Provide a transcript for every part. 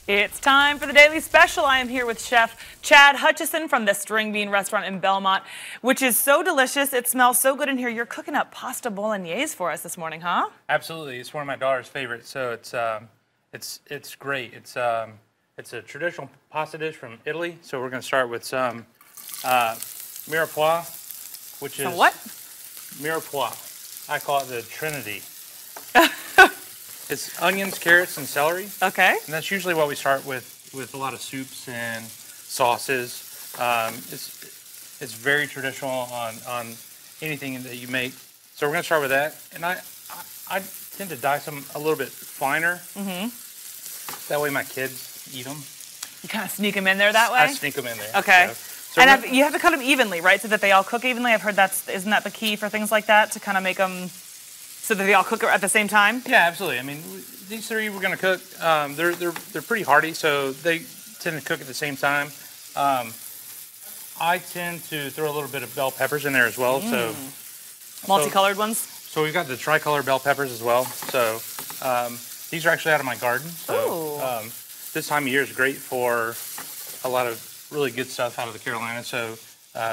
It's time for the Daily Special. I am here with Chef Chad Hutcheson from the String Bean Restaurant in Belmont, which is so delicious. It smells so good in here. You're cooking up pasta bolognese for us this morning, huh? Absolutely. It's one of my daughter's favorites, so it's great. It's a traditional pasta dish from Italy. So we're going to start with some mirepoix, which is what? Mirepoix. I call it the Trinity. It's onions, carrots, and celery. Okay. And that's usually what we start with a lot of soups and sauces. It's very traditional on anything that you make. So we're going to start with that. And I tend to dice them a little bit finer. Mm-hmm. That way my kids eat them. You kind of sneak them in there that way? I sneak them in there. Okay. So and you have to cut them evenly, right? So that they all cook evenly? I've heard isn't that the key for things like that? To kind of make them so that they all cook at the same time? Yeah, absolutely. I mean, these three we're going to cook. They're pretty hearty, so they tend to cook at the same time. I tend to throw a little bit of bell peppers in there as well. So multicolored ones? So we've got the tricolor bell peppers as well. So these are actually out of my garden. So this time of year is great for a lot of really good stuff out of the Carolinas. So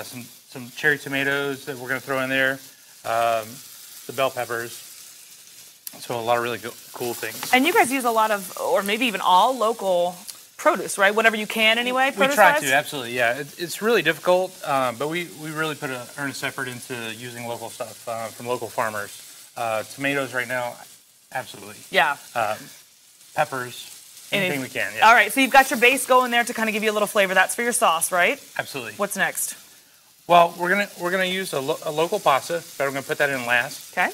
some cherry tomatoes that we're going to throw in there. The bell peppers, so a lot of really cool things. And you guys use a lot of, or maybe even all, local produce, right? Whatever you can anyway, We try to, absolutely, yeah. It's really difficult, but we really put an earnest effort into using local stuff from local farmers. Tomatoes right now, absolutely. Yeah. Peppers, anything we can, yeah. All right, so you've got your base going there to kind of give you a little flavor. That's for your sauce, right? Absolutely. What's next? Well, we're gonna use a local pasta, but I'm gonna put that in last. Okay.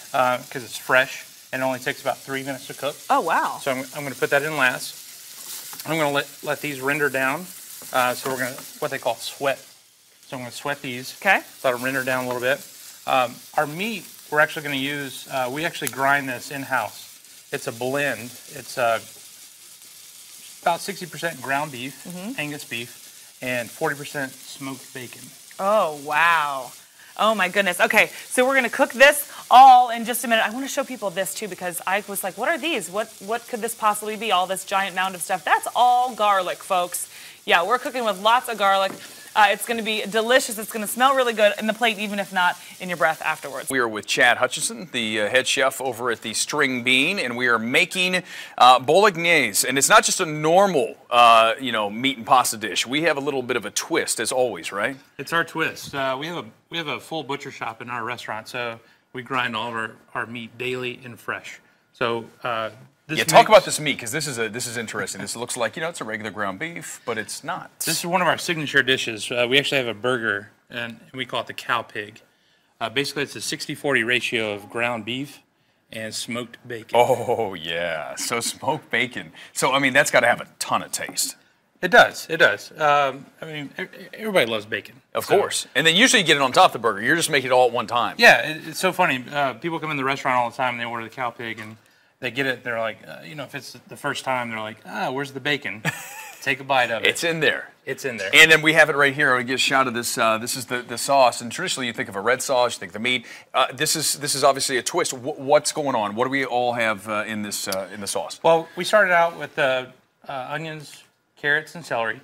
Because it's fresh and it only takes about 3 minutes to cook. Oh wow. So I'm gonna put that in last. I'm gonna let these render down. So we're gonna what they call sweat. So I'm gonna sweat these. Okay. Let them render down a little bit. Our meat we're actually gonna use. We actually grind this in house. It's a blend. It's about 60% ground beef, Angus beef, and 40% smoked bacon. Oh, wow. Oh, my goodness. Okay, so we're going to cook this all in just a minute. I want to show people this, too, because I was like, what are these? What could this possibly be, all this giant mound of stuff? That's all garlic, folks. Yeah, we're cooking with lots of garlic. It's going to be delicious. It's going to smell really good in the plate, even if not in your breath afterwards. We are with Chad Hutcheson, the head chef over at the String Bean, and we are making Bolognese. And it's not just a normal, meat and pasta dish. We have a little bit of a twist, as always, right? It's our twist. We have a full butcher shop in our restaurant, so we grind all of our meat daily and fresh. So talk about this meat, because this is interesting. This looks like, it's a regular ground beef, but it's not. This is one of our signature dishes. We actually have a burger, and we call it the cow pig. Basically, it's a 60-40 ratio of ground beef and smoked bacon. Oh, yeah. So smoked bacon. So, I mean, that's got to have a ton of taste. It does. It does. Everybody loves bacon. Of course. And then usually you get it on top of the burger. You're just making it all at one time. Yeah, it's so funny. People come in the restaurant all the time, and they order the cow pig, and they get it. They're like, if it's the first time, they're like, where's the bacon? Take a bite of it. It's in there. It's in there. And then we have it right here. We get a shot of this. This is the sauce. And traditionally, you think of a red sauce. You think the meat. This is obviously a twist. What's going on? What do we all have in the sauce? Well, we started out with onions, carrots, and celery.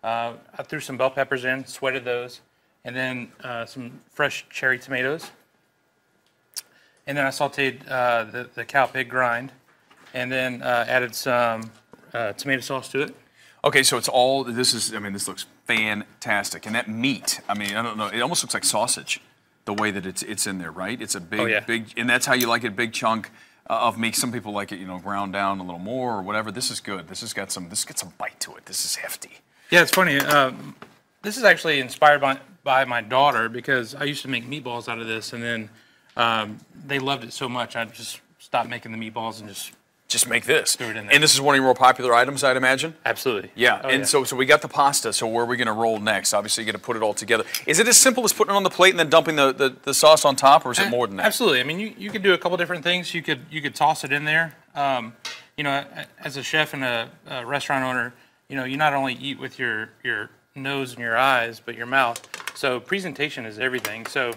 I threw some bell peppers in, sweated those, and then some fresh cherry tomatoes. And then I sauteed the cow pig grind, and then added some tomato sauce to it. Okay, so it's all, this looks fantastic. And that meat, I don't know, it almost looks like sausage, the way that it's in there, right? It's a big, and that's how you like it, big chunk of meat. Some people like it, ground down a little more or whatever. This is good. This has got some bite to it. This is hefty. Yeah, it's funny. This is actually inspired by my daughter, because I used to make meatballs out of this, and then they loved it so much, I just stopped making the meatballs and just make this. Threw it in there. And this is one of your more popular items, I'd imagine? Absolutely. Yeah, so we got the pasta, so where are we going to roll next? Obviously, you're going to put it all together. Is it as simple as putting it on the plate and then dumping the sauce on top, or is it more than that? Absolutely. I mean, you could do a couple different things. You could toss it in there. As a chef and a restaurant owner, you not only eat with your nose and your eyes, but your mouth. So presentation is everything. So,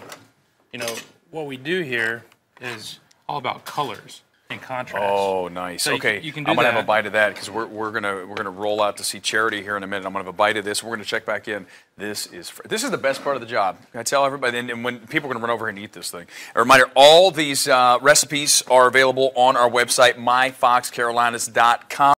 what we do here is all about colors. in contrast. Oh, nice. So okay, you can do I'm gonna that. have a bite of that because we're gonna roll out to see Charity here in a minute. I'm gonna have a bite of this. We're gonna check back in. This is the best part of the job. I tell everybody, and when people are gonna run over and eat this thing. A reminder: all these recipes are available on our website, myfoxcarolinas.com.